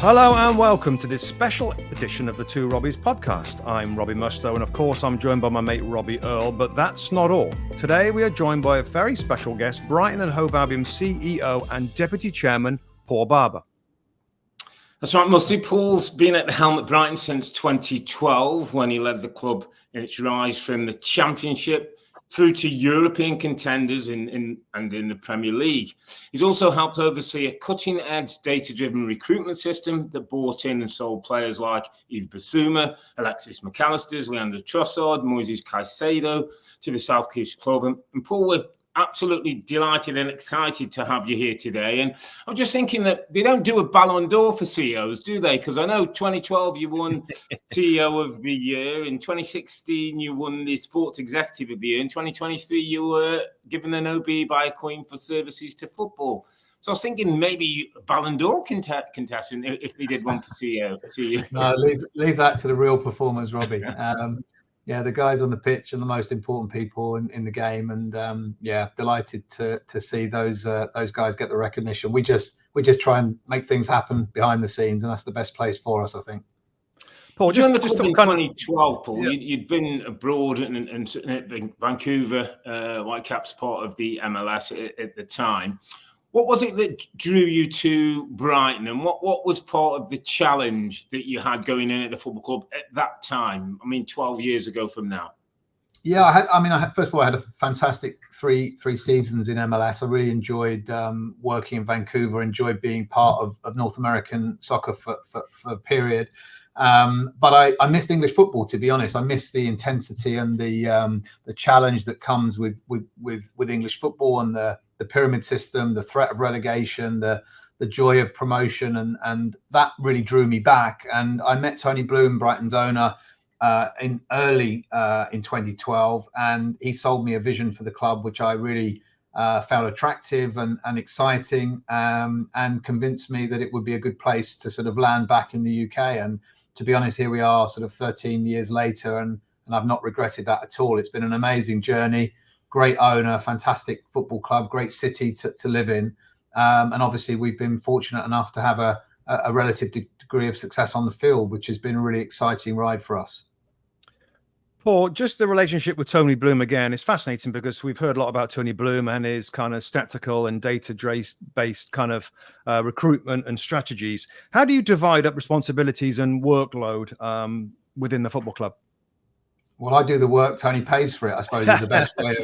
Hello and welcome to this special edition of the Two Robbies Podcast. I'm Robbie Mustoe and of course I'm joined by my mate Robbie Earle, but that's not all. Today we are joined by a very special guest, Brighton and Hove Albion CEO and Deputy Chairman Paul Barber. That's right, Musty. Paul's been at the helm at Brighton since 2012 when he led the club in its rise from the Championship through to European contenders in the Premier League. He's also helped oversee a cutting-edge data-driven recruitment system that brought in and sold players like Yves Bissouma, Alexis McAllister, Leandro Trossard, Moises Caicedo to the South Coast Club. And Paul, we're absolutely delighted and excited to have you here today. And I'm just thinking that they don't do a Ballon d'Or for CEOs, do they? Because I know 2012 you won CEO of the Year. In 2016 you won the Sports Executive of the Year. In 2023 you were given an OB by a Queen for services to football. So I was thinking maybe a Ballon d'Or contestant if they did one for CEO. No, leave that to the real performers, Robbie. Yeah, the guys on the pitch are the most important people in the game, and delighted to see those guys get the recognition. We just try and make things happen behind the scenes, and that's the best place for us, I think. Paul, just in 2012, Paul, yeah. You'd been abroad and at Vancouver, Whitecaps part of the MLS at the time. What was it that drew you to Brighton, and what was part of the challenge that you had going in at the football club at that time? I mean, 12 years ago from now. Yeah, first of all, I had a fantastic three seasons in MLS. I really enjoyed working in Vancouver, enjoyed being part of North American soccer for a period. But I missed English football, to be honest. I missed the intensity and the challenge that comes with English football and the pyramid system, the threat of relegation, the joy of promotion, and that really drew me back. And I met Tony Bloom, Brighton's owner, in 2012, and he sold me a vision for the club, which I really found attractive and exciting, and convinced me that it would be a good place to sort of land back in the UK. And to be honest, here we are sort of 13 years later, and I've not regretted that at all. It's been an amazing journey. Great owner, fantastic football club, great city to live in. And obviously we've been fortunate enough to have a relative degree of success on the field, which has been a really exciting ride for us. Paul, just the relationship with Tony Bloom again is fascinating because we've heard a lot about Tony Bloom and his kind of statistical and data-based kind of recruitment and strategies. How do you divide up responsibilities and workload within the football club? Well, I do the work, Tony pays for it, I suppose, is the best way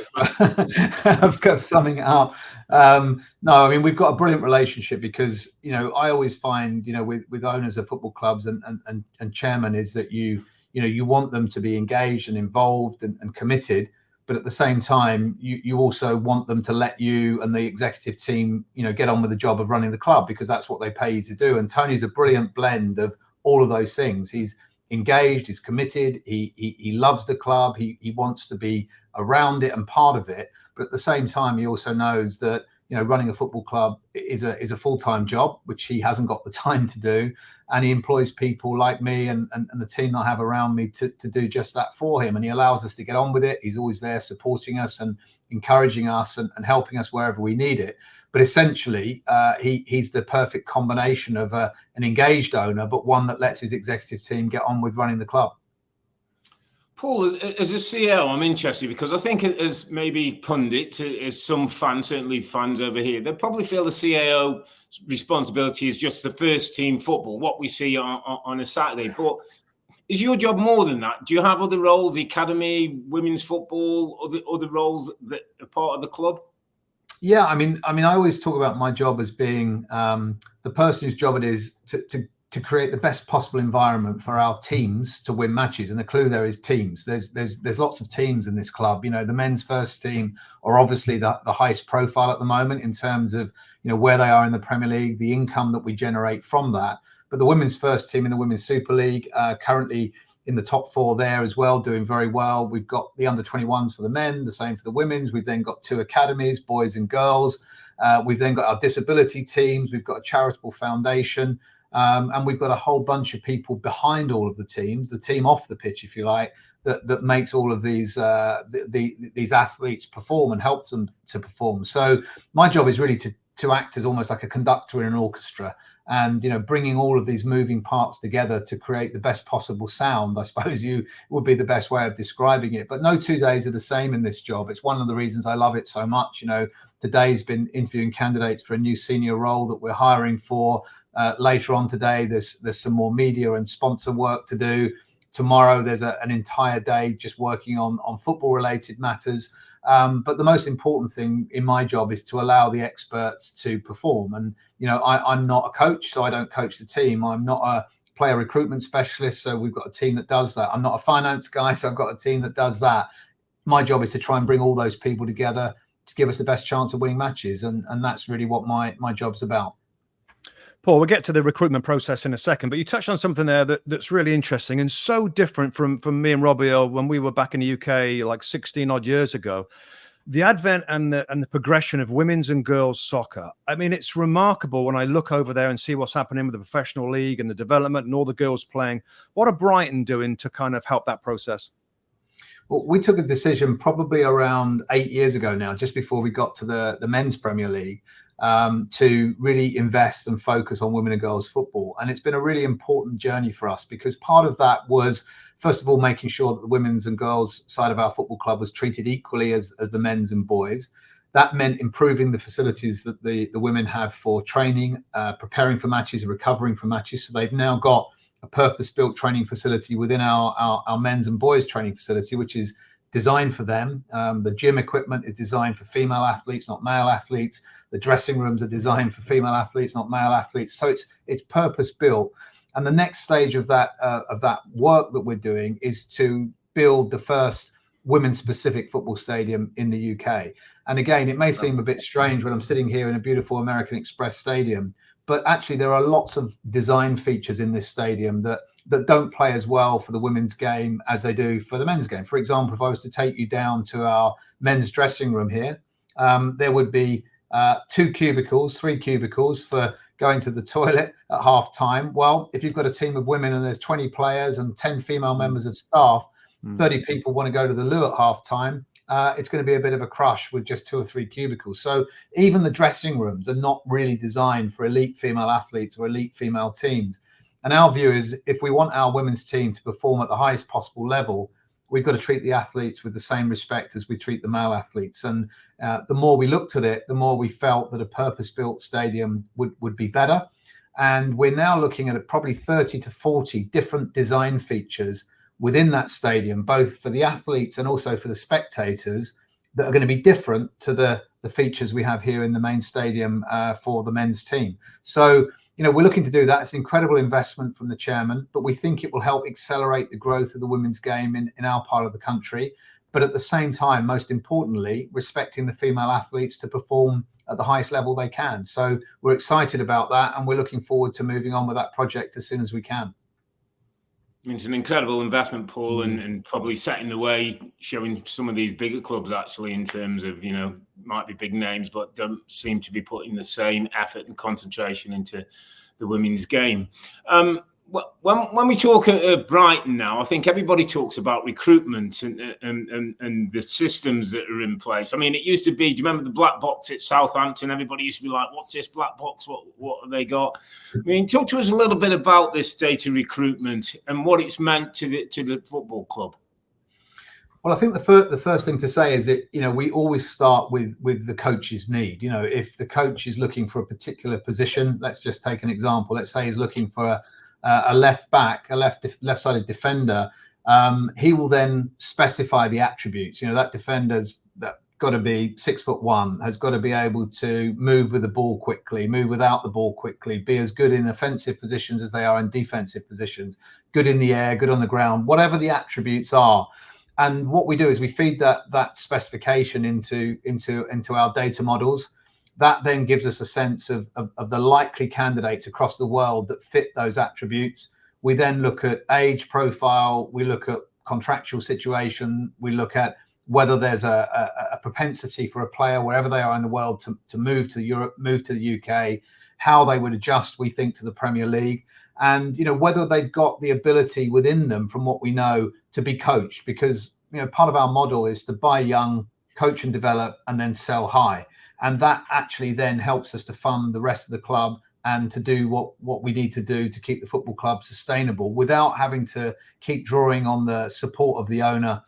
of summing it up. No, I mean, we've got a brilliant relationship because, I always find, with owners of football clubs and chairmen is that you want them to be engaged and involved and committed. But at the same time, you also want them to let you and the executive team, get on with the job of running the club because that's what they pay you to do. And Tony's a brilliant blend of all of those things. He's engaged, he's committed, he loves the club, he wants to be around it and part of it, but at the same time he also knows that running a football club is a full-time job, which he hasn't got the time to do, and he employs people like me and the team that I have around me to do just that for him, and he allows us to get on with it. He's always there supporting us and encouraging us and helping us wherever we need it. But essentially, he's the perfect combination of an engaged owner, but one that lets his executive team get on with running the club. Paul, as a CEO, I'm interested because I think as maybe pundits, as some fans, certainly fans over here, they probably feel the CEO responsibility is just the first team football, what we see on a Saturday. But is your job more than that? Do you have other roles, the academy, women's football, other roles that are part of the club? Yeah, I mean, I always talk about my job as being the person whose job it is to create the best possible environment for our teams to win matches. And the clue there is teams. There's lots of teams in this club. The men's first team are obviously the highest profile at the moment in terms of where they are in the Premier League, the income that we generate from that. But the women's first team in the Women's Super League currently in the top four there as well, doing very well. We've got the under-21s for the men, the same for the women's. We've then got two academies, boys and girls. We've then got our disability teams. We've got a charitable foundation. And we've got a whole bunch of people behind all of the teams, the team off the pitch, if you like, that makes all of these athletes perform and helps them to perform. So my job is really to act as almost like a conductor in an orchestra and bringing all of these moving parts together to create the best possible sound, I suppose would be the best way of describing it. But no 2 days are the same in this job. It's one of the reasons I love it so much. Today's been interviewing candidates for a new senior role that we're hiring for. Later on today, there's some more media and sponsor work to do. Tomorrow, there's an entire day just working on football related matters. But the most important thing in my job is to allow the experts to perform. And, I'm not a coach, so I don't coach the team. I'm not a player recruitment specialist, so we've got a team that does that. I'm not a finance guy, so I've got a team that does that. My job is to try and bring all those people together to give us the best chance of winning matches. And that's really what my job's about. Paul, we'll get to the recruitment process in a second, but you touched on something there that's really interesting and so different from me and Robbie when we were back in the UK like 16 odd years ago. The advent and the progression of women's and girls soccer. I mean, it's remarkable when I look over there and see what's happening with the professional league and the development and all the girls playing. What are Brighton doing to kind of help that process? Well, we took a decision probably around 8 years ago now, just before we got to the men's Premier League, to really invest and focus on women and girls football. And it's been a really important journey for us, because part of that was, first of all, making sure that the women's and girls side of our football club was treated equally as the men's and boys. That meant improving the facilities that the women have for training, preparing for matches, recovering from matches. So they've now got a purpose-built training facility within our men's and boys training facility, which is designed for them. The gym equipment is designed for female athletes, not male athletes. The dressing rooms are designed for female athletes, not male athletes. So it's purpose-built. And the next stage of that work that we're doing is to build the first women-specific football stadium in the UK. And again, it may seem a bit strange when I'm sitting here in a beautiful American Express stadium, but actually there are lots of design features in this stadium that don't play as well for the women's game as they do for the men's game. For example, if I was to take you down to our men's dressing room here, there would be 3 cubicles for going to the toilet at half time. Well, if you've got a team of women and there's 20 players and 10 female members of staff, 30 people want to go to the loo at half time, it's going to be a bit of a crush with just 2 or 3 cubicles. So even the dressing rooms are not really designed for elite female athletes or elite female teams. And our view is, if we want our women's team to perform at the highest possible level, we've got to treat the athletes with the same respect as we treat the male athletes. And the more we looked at it, the more we felt that a purpose-built stadium would be better. And we're now looking at probably 30 to 40 different design features within that stadium, both for the athletes and also for the spectators, that are going to be different to the features we have here in the main stadium for the men's team. So, we're looking to do that. It's an incredible investment from the chairman, but we think it will help accelerate the growth of the women's game in our part of the country. But at the same time, most importantly, respecting the female athletes to perform at the highest level they can. So we're excited about that, and we're looking forward to moving on with that project as soon as we can. I mean, it's an incredible investment, Paul, and probably setting the way, showing some of these bigger clubs actually in terms of, might be big names, but don't seem to be putting the same effort and concentration into the women's game. When we talk at Brighton now, I think everybody talks about recruitment and the systems that are in place. I mean, it used to be, do you remember the black box at Southampton? Everybody used to be like, what's this black box? What have they got? I mean, talk to us a little bit about this data recruitment and what it's meant to the football club. Well, I think the first thing to say is that, we always start with the coach's need. If the coach is looking for a particular position, let's just take an example. Let's say he's looking for a left back, a left-sided defender, he will then specify the attributes. That defender's got to be 6'1", has got to be able to move with the ball quickly, move without the ball quickly, be as good in offensive positions as they are in defensive positions, good in the air, good on the ground, whatever the attributes are. And what we do is we feed that specification into our data models. That then gives us a sense of the likely candidates across the world that fit those attributes. We then look at age profile, we look at contractual situation, we look at whether there's a propensity for a player wherever they are in the world to move to Europe, move to the UK, how they would adjust, we think, to the Premier League, and whether they've got the ability within them, from what we know, to be coached. Because part of our model is to buy young, coach and develop, and then sell high. And that actually then helps us to fund the rest of the club, and to do what we need to do to keep the football club sustainable without having to keep drawing on the support of the owner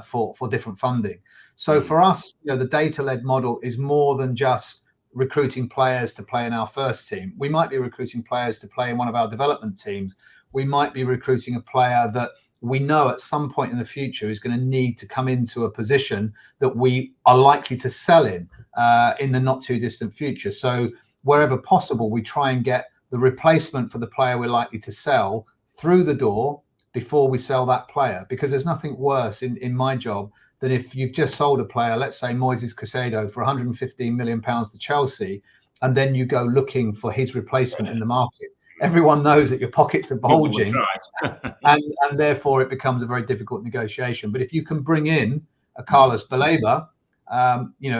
for different funding. So for us, the data-led model is more than just recruiting players to play in our first team. We might be recruiting players to play in one of our development teams. We might be recruiting a player that we know at some point in the future is going to need to come into a position that we are likely to sell in the not too distant future. So wherever possible, we try and get the replacement for the player we're likely to sell through the door before we sell that player, because there's nothing worse in my job than if you've just sold a player, let's say Moises Caicedo, for £115 million to Chelsea, and then you go looking for his replacement in the market. Everyone knows that your pockets are bulging, and therefore it becomes a very difficult negotiation. But if you can bring in a Carlos Baleba,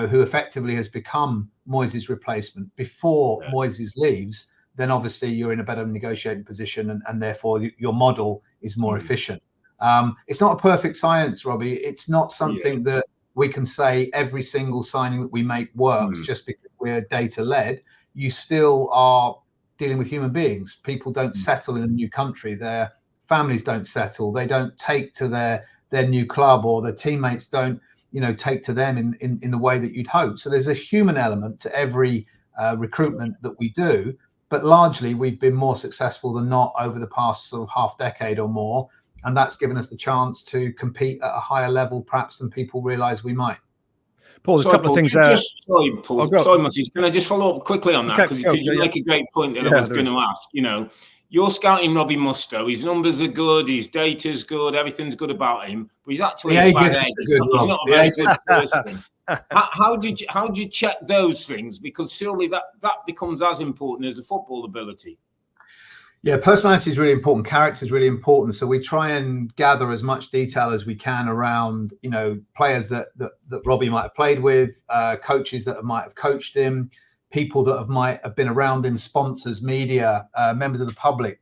who effectively has become Moises' replacement before Moises leaves, then obviously you're in a better negotiating position, and therefore your model is more efficient. It's not a perfect science, Robbie. It's not something that we can say every single signing that we make works just because we're data-led. You still are dealing with human beings. People don't settle in a new country. Their families don't settle. They don't take to their new club, or their teammates don't take to them in the way that you'd hope. So there's a human element to every recruitment that we do, but largely we've been more successful than not over the past sort of half decade or more, and that's given us the chance to compete at a higher level perhaps than people realize we might. Paul, there's a couple of things there. Sorry, Paul. Sorry, Moses. Can I just follow up quickly on that? Because you make a great point that I was going to ask. You're scouting Robbie Mustoe. His numbers are good. His data's good. Everything's good about him. But he's actually a bad egg. He's not a very good person. How did you check those things? Because surely that becomes as important as the football ability. Yeah, personality is really important. Character is really important. So we try and gather as much detail as we can around, players that Robbie might have played with, coaches that might have coached him, people that might have been around him, sponsors, media, members of the public,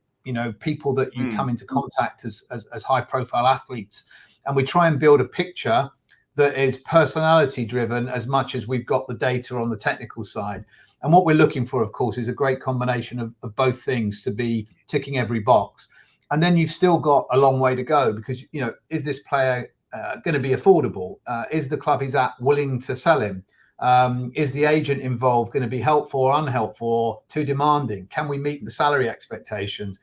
people that you come into contact as high-profile athletes. And we try and build a picture that is personality driven as much as we've got the data on the technical side. And what we're looking for, of course, is a great combination of both things to be ticking every box. And then you've still got a long way to go, because, is this player going to be affordable? Is the club he's at willing to sell him? Is the agent involved going to be helpful or unhelpful or too demanding? Can we meet the salary expectations?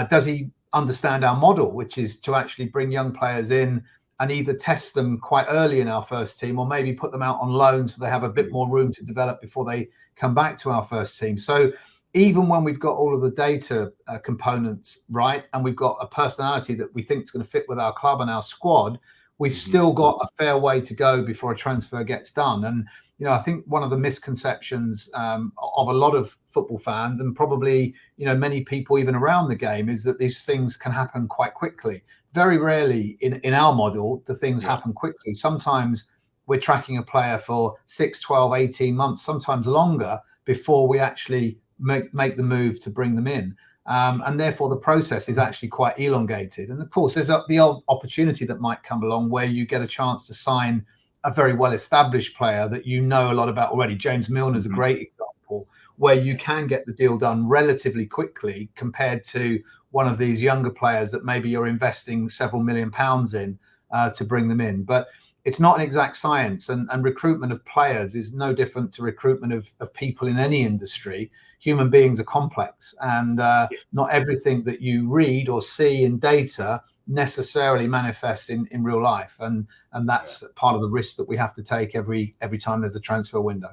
Does he understand our model, which is to actually bring young players in and either test them quite early in our first team, or maybe put them out on loan so they have a bit more room to develop before they come back to our first team? So even when we've got all of the data components right, and we've got a personality that we think is going to fit with our club and our squad, we've still got a fair way to go before a transfer gets done. And, I think one of the misconceptions of a lot of football fans, and probably, many people even around the game, is that these things can happen quite quickly. Very rarely in our model do things happen quickly. Sometimes we're tracking a player for 6, 12, 18 months, sometimes longer, before we actually make the move to bring them in. And therefore the process is actually quite elongated. And of course, there's the old opportunity that might come along where you get a chance to sign a very well-established player that you know a lot about already. James Milner is a great example, where you can get the deal done relatively quickly compared to one of these younger players that maybe you're investing several £1 million in to bring them in. But it's not an exact science, and recruitment of players is no different to recruitment of people in any industry. Human beings are complex, and not everything that you read or see in data necessarily manifests in real life, and that's part of the risk that we have to take every time there's a transfer window.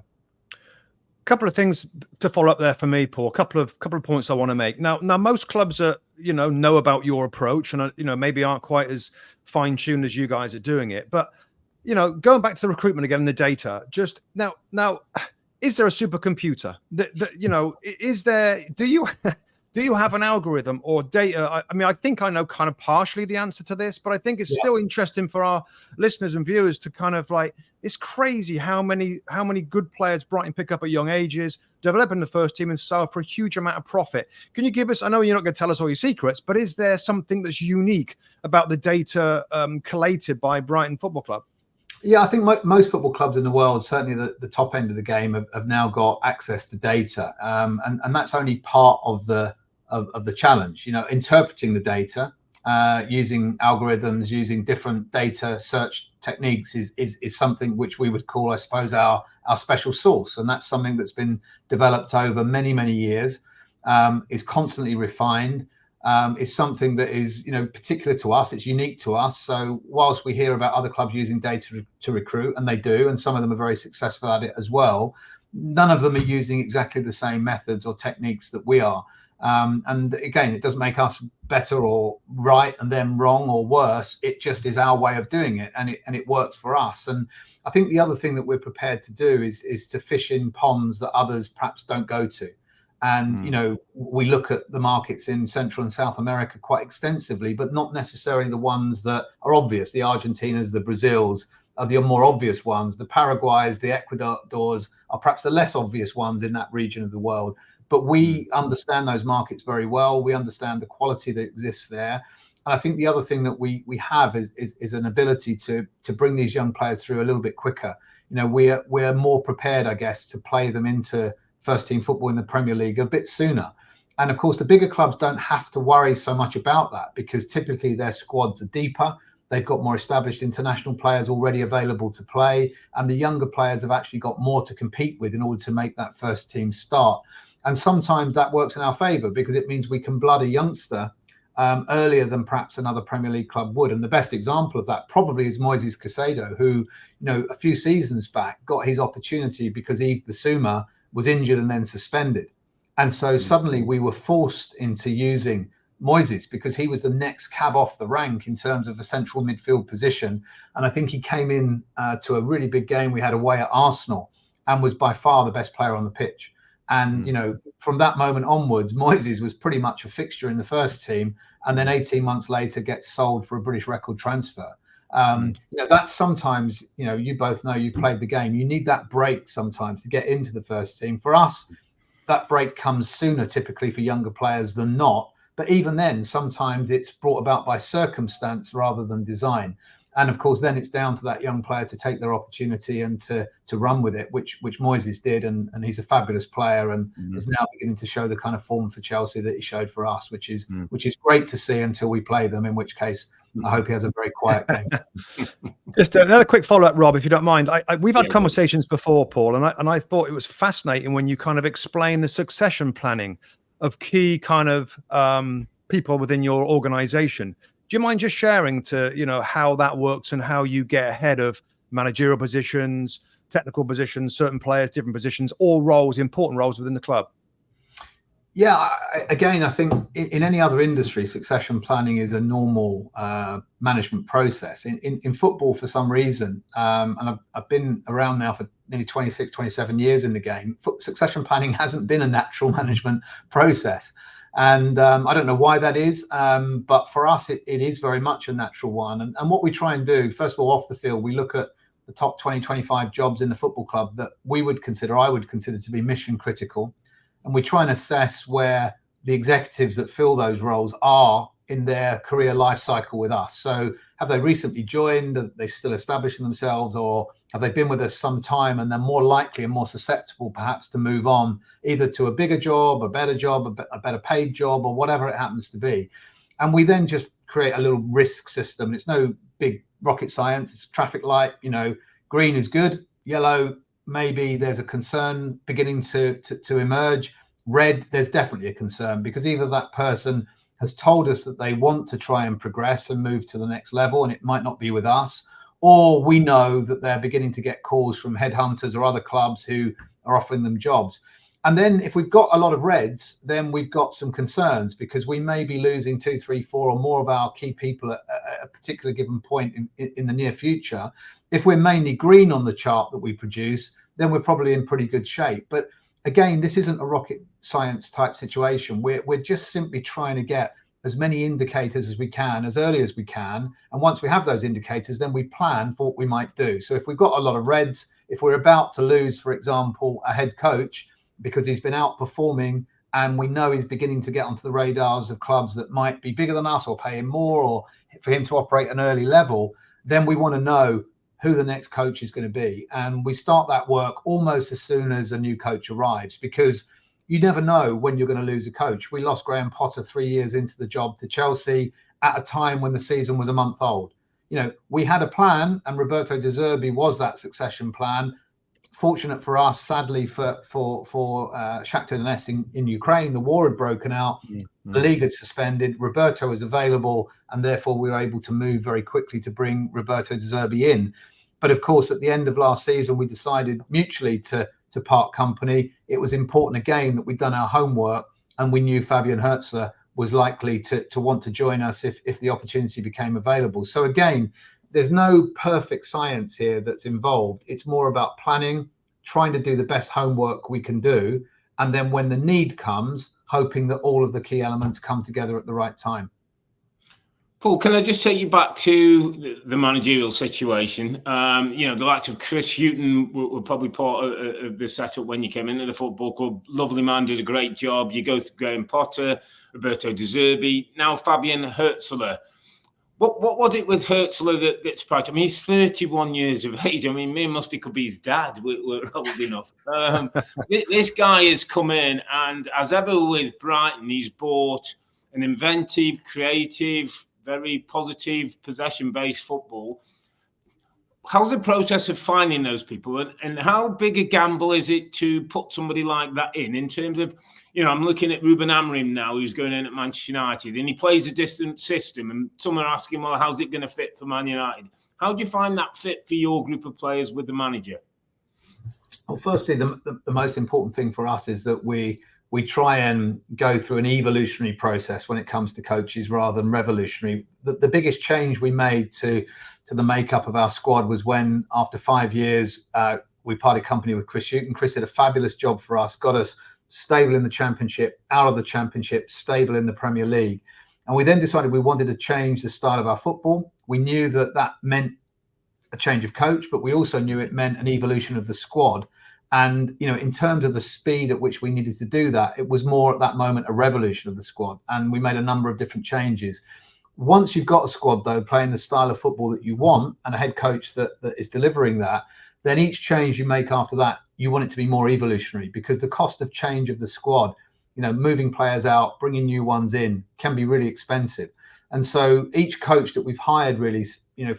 Couple of things to follow up there for me, Paul. Couple of points I want to make. Now most clubs are know about your approach, and maybe aren't quite as fine tuned as you guys are doing it. But going back to the recruitment again and the data, just now, is there a supercomputer that is there? Do you have an algorithm or data? I mean, I think I know kind of partially the answer to this, but I think it's still interesting for our listeners and viewers to kind of it's crazy how many good players Brighton pick up at young ages, develop in the first team and sell for a huge amount of profit. Can you give us, I know you're not going to tell us all your secrets, but is there something that's unique about the data collated by Brighton Football Club? Yeah, I think most football clubs in the world, certainly the top end of the game, have now got access to data, and that's only part of the challenge. Interpreting the data, using algorithms, using different data search techniques is something which we would call, I suppose, our special sauce, and that's something that's been developed over many years, is constantly refined. Is something that is, particular to us. It's unique to us. So whilst we hear about other clubs using data to recruit, and they do, and some of them are very successful at it as well, none of them are using exactly the same methods or techniques that we are. And again, it doesn't make us better or right and them wrong or worse. It just is our way of doing it, and it works for us. And I think the other thing that we're prepared to do is to fish in ponds that others perhaps don't go to. And, we look at the markets in Central and South America quite extensively, but not necessarily the ones that are obvious. The Argentinas, the Brazils are the more obvious ones. The Paraguays, the Ecuadors are perhaps the less obvious ones in that region of the world. But we understand those markets very well. We understand the quality that exists there. And I think the other thing that we have is an ability to bring these young players through a little bit quicker. We're more prepared, I guess, to play them into first team football in the Premier League a bit sooner. And of course, the bigger clubs don't have to worry so much about that, because typically their squads are deeper. They've got more established international players already available to play. And the younger players have actually got more to compete with in order to make that first team start. And sometimes that works in our favour, because it means we can blood a youngster earlier than perhaps another Premier League club would. And the best example of that probably is Moises Caicedo, who, a few seasons back got his opportunity because Yves Bissouma was injured and then suspended. And so suddenly we were forced into using Moises, because he was the next cab off the rank in terms of a central midfield position. And I think he came in to a really big game we had away at Arsenal and was by far the best player on the pitch. And, from that moment onwards, Moises was pretty much a fixture in the first team, and then 18 months later gets sold for a British record transfer. That's sometimes, you both know, you've played the game. You need that break sometimes to get into the first team. For us, that break comes sooner typically for younger players than not. But even then, sometimes it's brought about by circumstance rather than design. And of course, then it's down to that young player to take their opportunity and to run with it, which Moises did. And he's a fabulous player, and is now beginning to show the kind of form for Chelsea that he showed for us, which is great to see until we play them, in which case I hope he has a very quiet game. Just another quick follow-up, Rob, if you don't mind. We've had conversations before, Paul, and I thought it was fascinating when you kind of explain the succession planning of key kind of people within your organization. Do you mind just sharing how that works and how you get ahead of managerial positions, technical positions, certain players, different positions, all roles, important roles within the club? Yeah, again, I think in any other industry, succession planning is a normal management process. In football, for some reason, and I've been around now for nearly 26, 27 years in the game, succession planning hasn't been a natural management process. And I don't know why that is, but for us, it is very much a natural one. And what we try and do, first of all, off the field, we look at the top 20, 25 jobs in the football club that I would consider to be mission critical. And we try and assess where the executives that fill those roles are in their career life cycle with us. So have they recently joined? Are they still establishing themselves? Or have they been with us some time and they're more likely and more susceptible perhaps to move on either to a bigger job, a better job, a better paid job, or whatever it happens to be. And we then just create a little risk system. It's no big rocket science. It's traffic light, green is good, yellow, maybe there's a concern beginning to emerge. Red, there's definitely a concern, because either that person has told us that they want to try and progress and move to the next level, and it might not be with us, or we know that they're beginning to get calls from headhunters or other clubs who are offering them jobs. And then if we've got a lot of reds, then we've got some concerns, because we may be losing 2, 3, 4 or more of our key people at a particular given point in the near future. If we're mainly green on the chart that we produce, then we're probably in pretty good shape. But again, this isn't a rocket science type situation. We're just simply trying to get as many indicators as we can, as early as we can. And once we have those indicators, then we plan for what we might do. So if we've got a lot of reds, if we're about to lose, for example, a head coach because he's been outperforming and we know he's beginning to get onto the radars of clubs that might be bigger than us or pay him more, or for him to operate at an early level, then we want to know who the next coach is going to be. And we start that work almost as soon as a new coach arrives, because you never know when you're going to lose a coach. We lost Graham Potter 3 years into the job to Chelsea at a time when the season was a month old. We had a plan, and Roberto De Zerbi was that succession plan. Fortunate for us, sadly for Shakhtar Donetsk in Ukraine, the war had broken out. The league had suspended. Roberto was available, and therefore we were able to move very quickly to bring Roberto De Zerbi in. But of course, at the end of last season, we decided mutually to part company. It was important again that we'd done our homework, and we knew Fabian Hurzeler was likely to want to join us if the opportunity became available. So again, there's no perfect science here that's involved. It's more about planning, trying to do the best homework we can do, and then when the need comes, hoping that all of the key elements come together at the right time. Paul, can I just take you back to the managerial situation? The likes of Chris Hughton were probably part of the setup when you came into the football club. Lovely man, did a great job. You go through Graham Potter, Roberto De Zerbi, now Fabian Hurzeler. What was it with Hurzeler that surprised? I mean, he's 31 years of age. I mean, me and Musty could be his dad. We're old enough. This guy has come in, and as ever with Brighton, he's brought an inventive, creative, very positive, possession-based football. How's the process of finding those people, and how big a gamble is it to put somebody like that in terms of, I'm looking at Ruben Amorim now, who's going in at Manchester United, and he plays a different system, and someone are asking, well, how's it going to fit for Man United? How do you find that fit for your group of players with the manager? Well, firstly, the most important thing for us is that we try and go through an evolutionary process when it comes to coaches rather than revolutionary. The biggest change we made to the makeup of our squad was when, after 5 years, we parted company with Chris Hughton. Chris did a fabulous job for us, got us stable in the Championship, out of the Championship, stable in the Premier League. And we then decided we wanted to change the style of our football. We knew that meant a change of coach, but we also knew it meant an evolution of the squad. And, in terms of the speed at which we needed to do that, it was more at that moment a revolution of the squad. And we made a number of different changes. Once you've got a squad, though, playing the style of football that you want, and a head coach that is delivering that, then each change you make after that, you want it to be more evolutionary, because the cost of change of the squad, moving players out, bringing new ones in, can be really expensive. And so each coach that we've hired, really,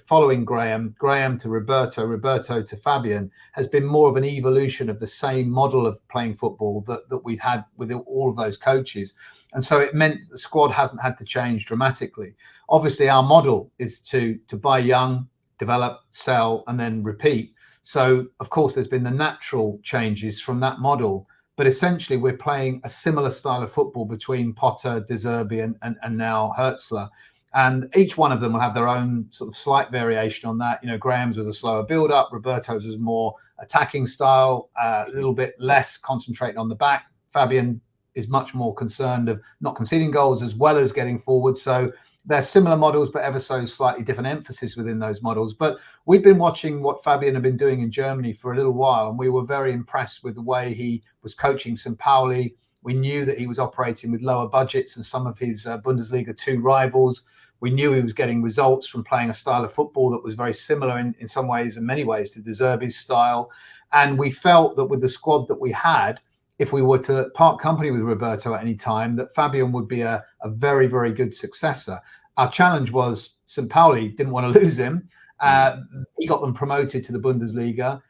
following Graham to Roberto to Fabian, has been more of an evolution of the same model of playing football that we've had with all of those coaches. And so it meant the squad hasn't had to change dramatically. Obviously, our model is to buy young, develop, sell, and then repeat. So, of course, there's been the natural changes from that model. But essentially, we're playing a similar style of football between Potter, De Zerbi, and now Hurzeler. And each one of them will have their own sort of slight variation on that. Graham's was a slower build-up. Roberto's was more attacking style, a little bit less concentrating on the back. Fabian is much more concerned of not conceding goals as well as getting forward. So they're similar models, but ever so slightly different emphasis within those models. But we've been watching what Fabian had been doing in Germany for a little while, and we were very impressed with the way he was coaching St. Pauli. We knew that he was operating with lower budgets than some of his Bundesliga 2 rivals. We knew he was getting results from playing a style of football that was very similar in some ways, in many ways, to De Zerbi's style. And we felt that with the squad that we had, if we were to part company with Roberto at any time, that Fabian would be a very, very good successor. Our challenge was St. Pauli didn't want to lose him. He got them promoted to the Bundesliga.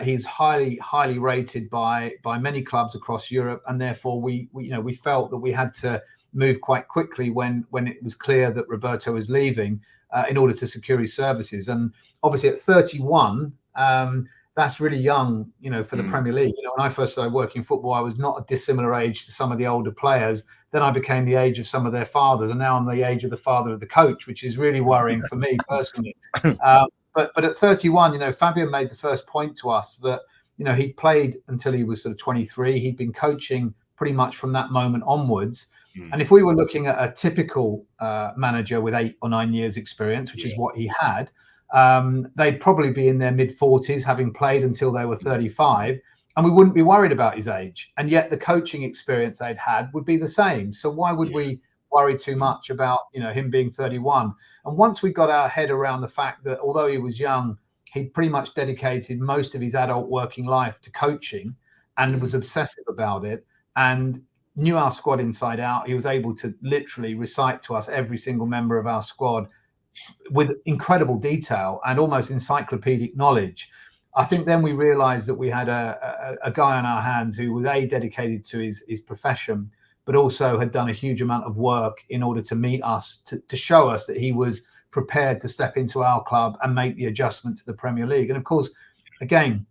He's highly, highly rated by many clubs across Europe, and therefore we felt that we had to move quite quickly when it was clear that Roberto was leaving in order to secure his services. And obviously at 31, that's really young, for the Premier League. When I first started working football, I was not a dissimilar age to some of the older players. Then I became the age of some of their fathers, and now I'm the age of the father of the coach, which is really worrying for me personally. But at 31, Fabian made the first point to us that, he played until he was sort of 23. He'd been coaching pretty much from that moment onwards. And if we were looking at a typical manager with 8 or 9 years experience, which is what he had, they'd probably be in their mid-40s, having played until they were 35, and we wouldn't be worried about his age. And yet the coaching experience they'd had would be the same. So why would we worry too much about him being 31? And once we got our head around the fact that although he was young, he'd pretty much dedicated most of his adult working life to coaching and was obsessive about it and knew our squad inside out. He was able to literally recite to us every single member of our squad with incredible detail and almost encyclopedic knowledge. I think then we realized that we had a guy on our hands who was dedicated to his profession, but also had done a huge amount of work in order to meet us, to show us that he was prepared to step into our club and make the adjustment to the Premier League. And of course, again,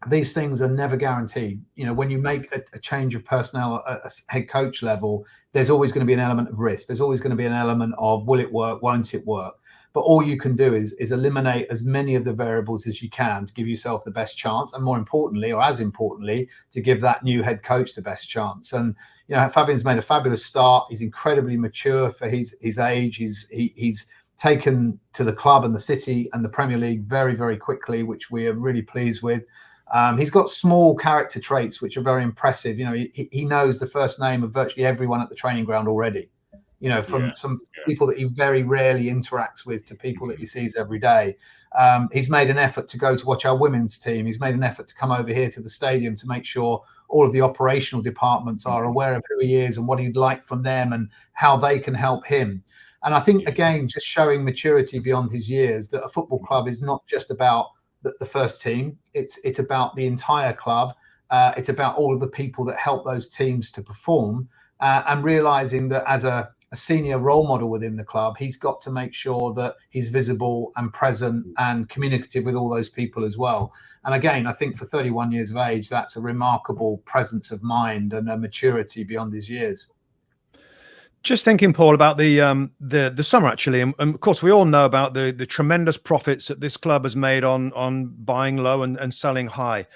these things are never guaranteed. You know, when you make a change of personnel at a head coach level, there's always going to be an element of risk. There's always going to be an element of, will it work, won't it work? But all you can do is eliminate as many of the variables as you can to give yourself the best chance. And more importantly, or as importantly, to give that new head coach the best chance. And, you know, Fabian's made a fabulous start. He's incredibly mature for his age. He's taken to the club and the city and the Premier League very, very quickly, which we are really pleased with. He's got small character traits, which are very impressive. You know, he knows the first name of virtually everyone at the training ground already. You know, from some people that he very rarely interacts with to people that he sees every day. He's made an effort to go to watch our women's team. He's made an effort to come over here to the stadium to make sure all of the operational departments are aware of who he is and what he'd like from them and how they can help him. And I think, again, just showing maturity beyond his years, that a football club is not just about the first team. It's about the entire club. It's about all of the people that help those teams to perform, and realizing that as a senior role model within the club, he's got to make sure that he's visible and present and communicative with all those people as well. And again, I think for 31 years of age, that's a remarkable presence of mind and a maturity beyond his years. Just thinking, Paul, about the summer actually, and of course we all know about the tremendous profits that this club has made on buying low and selling high.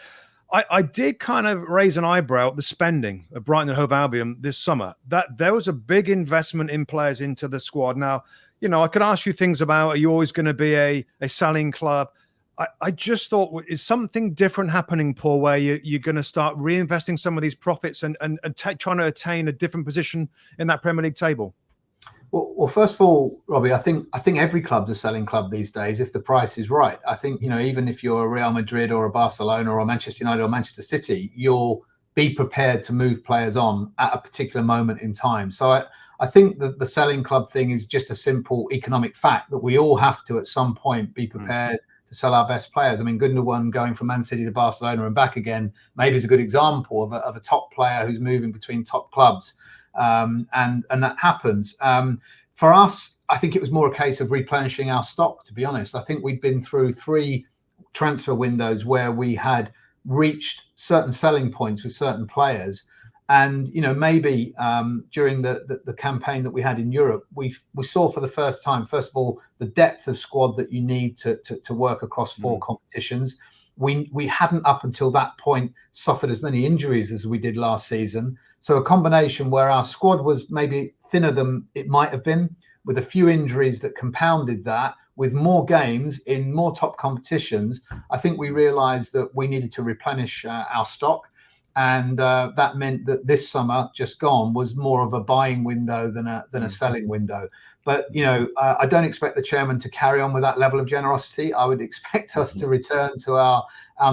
I did kind of raise an eyebrow at the spending of Brighton and Hove Albion this summer. That there was a big investment in players into the squad. Now, you know, I could ask you things about, are you always going to be a selling club? I just thought, is something different happening, Paul, where you're going to start reinvesting some of these profits and trying to attain a different position in that Premier League table? Well, first of all, Robbie, I think every club's a selling club these days if the price is right. I think, you know, even if you're a Real Madrid or a Barcelona or a Manchester United or Manchester City, you'll be prepared to move players on at a particular moment in time. So I think that the selling club thing is just a simple economic fact that we all have to at some point be prepared to sell our best players. I mean, Gundogan going from Man City to Barcelona and back again maybe is a good example of a top player who's moving between top clubs. And that happens. For us, I think it was more a case of replenishing our stock, to be honest. I think we'd been through 3 transfer windows where we had reached certain selling points with certain players. And, you know, maybe during the campaign that we had in Europe, we saw for the first time, first of all, the depth of squad that you need to work across 4 competitions. We hadn't up until that point suffered as many injuries as we did last season. So a combination where our squad was maybe thinner than it might have been, with a few injuries that compounded that, with more games in more top competitions, I think we realised that we needed to replenish our stock. And that meant that this summer just gone was more of a buying window than a selling window. But, you know, I don't expect the chairman to carry on with that level of generosity. I would expect us to return to our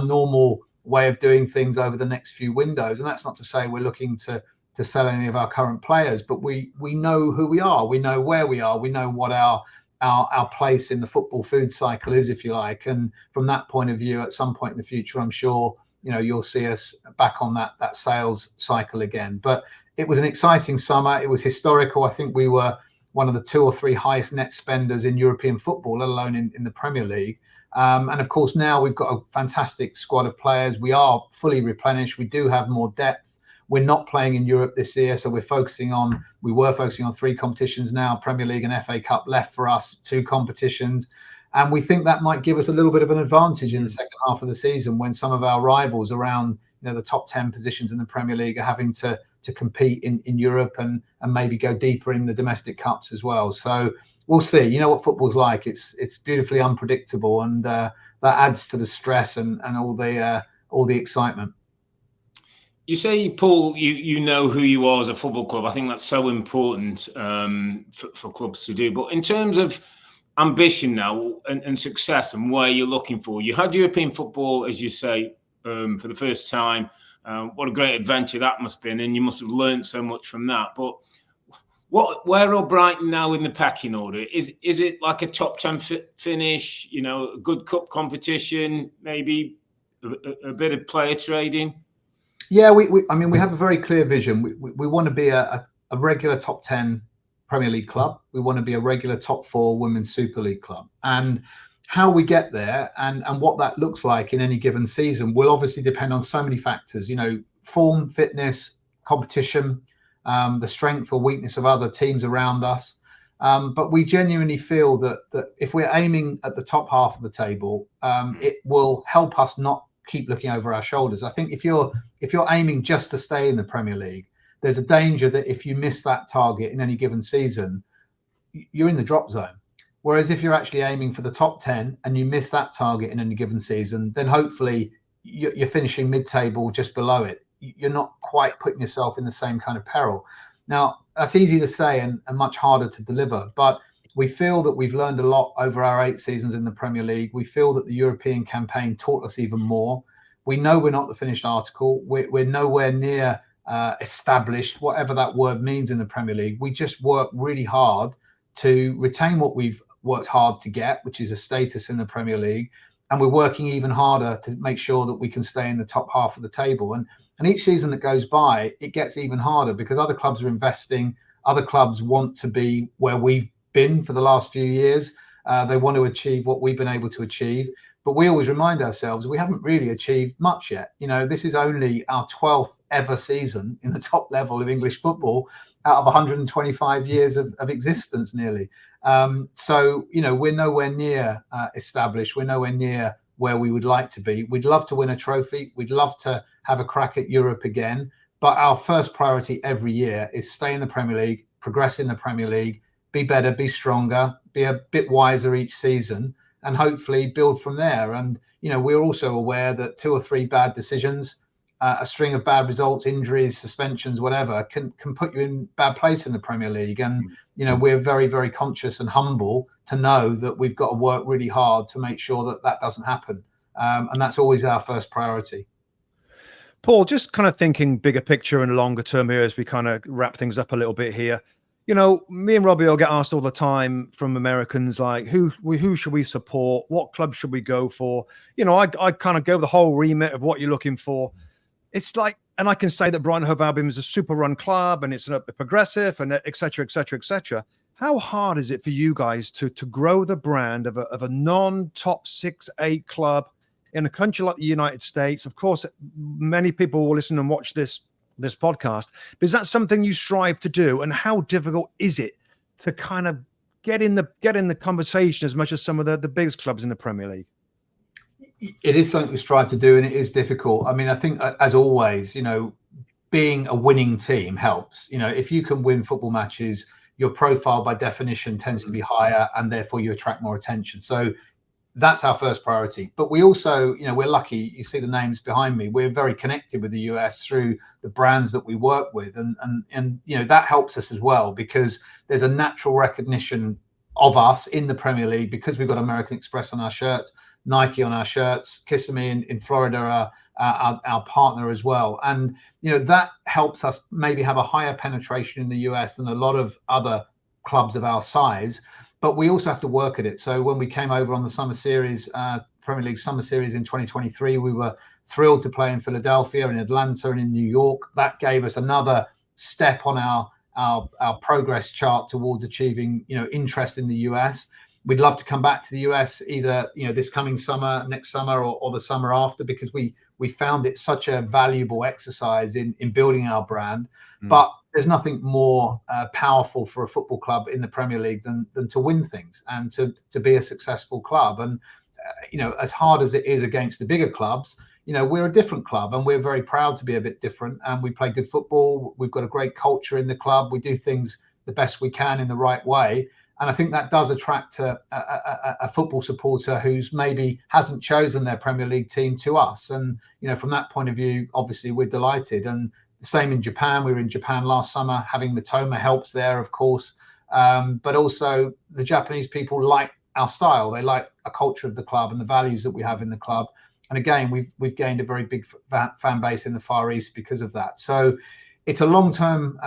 normal way of doing things over the next few windows. And that's not to say we're looking to sell any of our current players, but we know who we are. We know where we are. We know what our place in the football food cycle is, if you like. And from that point of view, at some point in the future, I'm sure, you know, you'll see us back on that sales cycle again. But it was an exciting summer. It was historical. I think we were one of the 2 or 3 highest net spenders in European football, let alone in the Premier League. And of course, now we've got a fantastic squad of players. We are fully replenished. We do have more depth. We're not playing in Europe this year, so we were focusing on 3 competitions now, Premier League and FA Cup left for us, 2 competitions. And we think that might give us a little bit of an advantage in the second half of the season when some of our rivals around, you know, the top 10 positions in the Premier League are having to compete in Europe and maybe go deeper in the domestic cups as well. So we'll see. You know what football's like. It's beautifully unpredictable, and that adds to the stress and all the excitement. You say, Paul, you know who you are as a football club. I think that's so important for clubs to do. But in terms of ambition now and success and where you're looking for. You had European football, as you say, for the first time. What a great adventure that must have been, and you must have learned so much from that. But where are Brighton now in the pecking order? Is it like a top 10 finish? You know, a good cup competition, maybe a bit of player trading? Yeah, I mean, we have a very clear vision. We want to be a regular top 10 Premier League club. We want to be a regular top 4 Women's Super League club. And how we get there and what that looks like in any given season will obviously depend on so many factors, you know, form, fitness, competition, the strength or weakness of other teams around us. But we genuinely feel that if we're aiming at the top half of the table, it will help us not keep looking over our shoulders. I think if you're aiming just to stay in the Premier League, there's a danger that if you miss that target in any given season, you're in the drop zone. Whereas if you're actually aiming for the top 10 and you miss that target in any given season, then hopefully you're finishing mid-table just below it. You're not quite putting yourself in the same kind of peril. Now, that's easy to say and much harder to deliver, but we feel that we've learned a lot over our 8 seasons in the Premier League. We feel that the European campaign taught us even more. We know we're not the finished article. We're nowhere near established, whatever that word means in the Premier League. We just work really hard to retain what we've worked hard to get, which is a status in the Premier League. And we're working even harder to make sure that we can stay in the top half of the table. And each season that goes by, it gets even harder because other clubs are investing. Other clubs want to be where we've been for the last few years. They want to achieve what we've been able to achieve. But we always remind ourselves we haven't really achieved much yet. You know, this is only our 12th ever season in the top level of English football out of 125 years of existence nearly. So, you know, we're nowhere near established. We're nowhere near where we would like to be. We'd love to win a trophy. We'd love to have a crack at Europe again. But our first priority every year is stay in the Premier League, progress in the Premier League, be better, be stronger, be a bit wiser each season, and hopefully build from there. And, you know, we're also aware that 2 or 3 bad decisions, a string of bad results, injuries, suspensions, whatever, can put you in bad place in the Premier League. And, you know, we're very, very conscious and humble to know that we've got to work really hard to make sure that that doesn't happen. And that's always our first priority. Paul, just kind of thinking bigger picture and longer term here as we kind of wrap things up a little bit here. You know, me and Robbie will get asked all the time from Americans, like, who should we support? What club should we go for? You know, I kind of go the whole remit of what you're looking for. It's like, and I can say that Brighton Hove Albion is a super run club and it's a progressive and et cetera, et cetera, et cetera. How hard is it for you guys to grow the brand of a non-top 6, 8 club in a country like the United States? Of course, many people will listen and watch this podcast, but is that something you strive to do? And how difficult is it to kind of get in the conversation as much as some of the biggest clubs in the Premier League? It is something we strive to do, and it is difficult. I mean, I think, as always, you know, being a winning team helps. You know, if you can win football matches, your profile by definition tends to be higher, and therefore you attract more attention. So that's our first priority. But we also, you know, we're lucky. You see the names behind me. We're very connected with the US through the brands that we work with, and you know, that helps us as well, because there's a natural recognition of us in the Premier League because we've got American Express on our shirts, Nike on our shirts, Kissimmee in Florida are our partner as well. And, you know, that helps us maybe have a higher penetration in the US than a lot of other clubs of our size. But we also have to work at it. So when we came over on the summer series, Premier League summer series in 2023, we were thrilled to play in Philadelphia, in Atlanta, and in New York. That gave us another step on our progress chart towards achieving, you know, interest in the US. We'd love to come back to the US either, you know, this coming summer, next summer, or the summer after, because we found it such a valuable exercise in building our brand. But there's nothing more powerful for a football club in the Premier League than to win things and to be a successful club. And, you know, as hard as it is against the bigger clubs, you know, we're a different club and we're very proud to be a bit different. And we play good football. We've got a great culture in the club. We do things the best we can in the right way. And I think that does attract a football supporter who's maybe hasn't chosen their Premier League team to us. And, you know, from that point of view, obviously we're delighted. And the same in Japan. We were in Japan last summer. Having Mitoma helps there, of course. But also the Japanese people like our style. They like a culture of the club and the values that we have in the club. And again, we've gained a very big fan base in the Far East because of that. So it's a long-term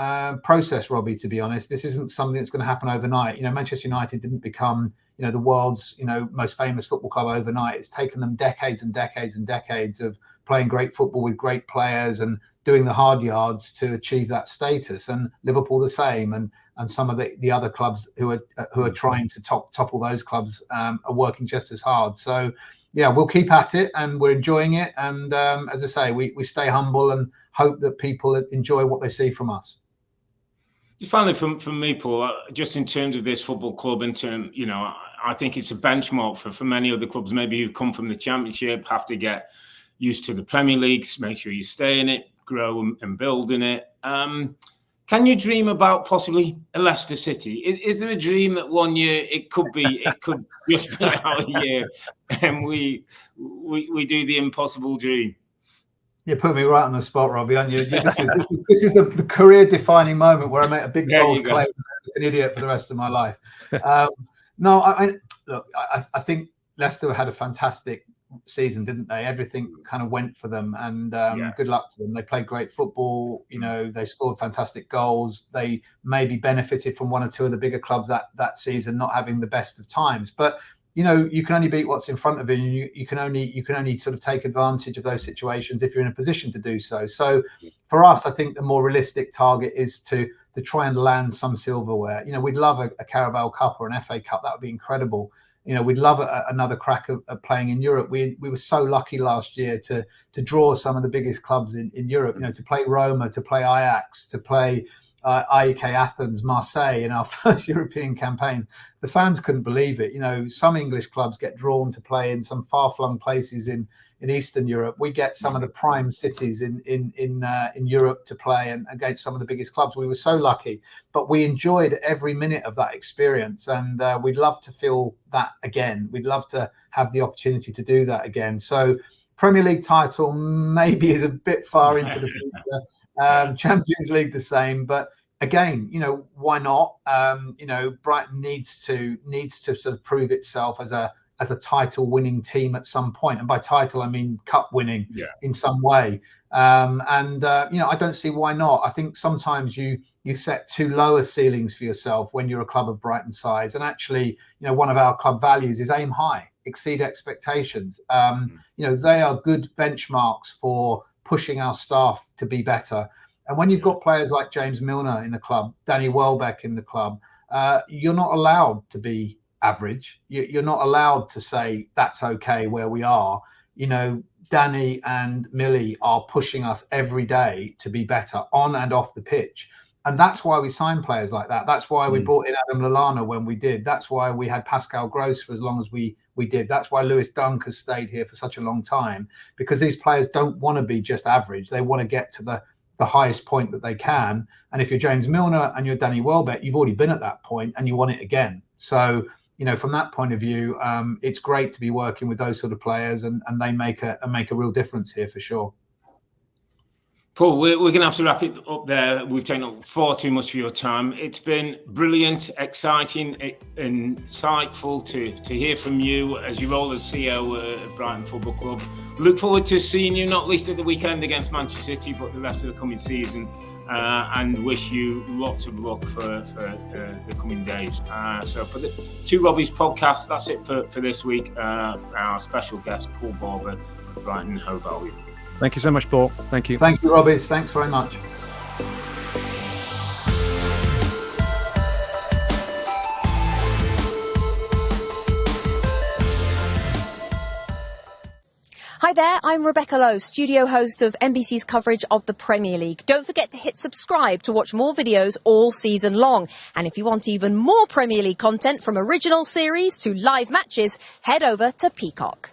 process, Robbie, to be honest. This isn't something that's going to happen overnight. Manchester United didn't become, the world's, most famous football club overnight. It's taken them decades and decades and decades of playing great football with great players and doing the hard yards to achieve that status. And Liverpool the same, and some of the other clubs who are trying to topple those clubs are working just as hard. So yeah, we'll keep at it, and we're enjoying it. And as I say, we stay humble and hope that people enjoy what they see from us. Just finally, from me, Paul, just in terms of this football club, I think it's a benchmark for many other clubs. Maybe who've come from the Championship, have to get used to the Premier League, make sure you stay in it, grow and build in it. Can you dream about possibly a Leicester City? Is there a dream that one year it could just be our year, and we do the impossible dream? You put me right on the spot, Robbie, aren't you? This is the career-defining moment where I make a big bold claim as an idiot for the rest of my life. No, I think Leicester had a fantastic season, didn't they? Everything kind of went for them, and good luck to them. They played great football. They scored fantastic goals. They maybe benefited from one or two of the bigger clubs that season not having the best of times, but you can only beat what's in front of you, and you can only sort of take advantage of those situations if you're in a position to do so. So for us, I think the more realistic target is to try and land some silverware. We'd love a Carabao Cup or an FA Cup. That would be incredible. We'd love another crack of playing in Europe. We were so lucky last year to draw some of the biggest clubs in Europe, to play Roma, to play Ajax, to play AEK Athens, Marseille in our first European campaign. The fans couldn't believe it. Some English clubs get drawn to play in some far-flung places in Eastern Europe. We get some of the prime cities in Europe to play and against some of the biggest clubs. We were so lucky, but we enjoyed every minute of that experience, and we'd love to feel that again. We'd love to have the opportunity to do that again. So Premier League title maybe is a bit far into the future. Champions League the same, but again, why not? Brighton needs to sort of prove itself as a title-winning team at some point, and by title I mean cup-winning in some way. I don't see why not. I think sometimes you set too low ceilings for yourself when you're a club of Brighton size, and actually, one of our club values is aim high, exceed expectations. They are good benchmarks for pushing our staff to be better. And when you've got players like James Milner in the club, Danny Welbeck in the club, you're not allowed to be average. You're not allowed to say that's okay where we are. Danny and Millie are pushing us every day to be better on and off the pitch. And that's why we sign players like that. That's why we brought in Adam Lallana when we did. That's why we had Pascal Gross for as long as we did. That's why Lewis Dunk has stayed here for such a long time, because these players don't want to be just average. They want to get to the highest point that they can. And if you're James Milner and you're Danny Welbeck, you've already been at that point and you want it again. So, from that point of view, it's great to be working with those sort of players, and they make a real difference here for sure. Paul, we're going to have to wrap it up there. We've taken up far too much of your time. It's been brilliant, exciting, insightful to hear from you as your role as CEO at Brighton Football Club. Look forward to seeing you, not least at the weekend against Manchester City, but the rest of the coming season, and wish you lots of luck for the coming days. So for the Two Robbies podcast, that's it for this week. Our special guest, Paul Barber of Brighton Hove Albion. Thank you so much, Paul. Thank you. Thank you, Robbies. Thanks very much. Hi there, I'm Rebecca Lowe, studio host of NBC's coverage of the Premier League. Don't forget to hit subscribe to watch more videos all season long. And if you want even more Premier League content, from original series to live matches, head over to Peacock.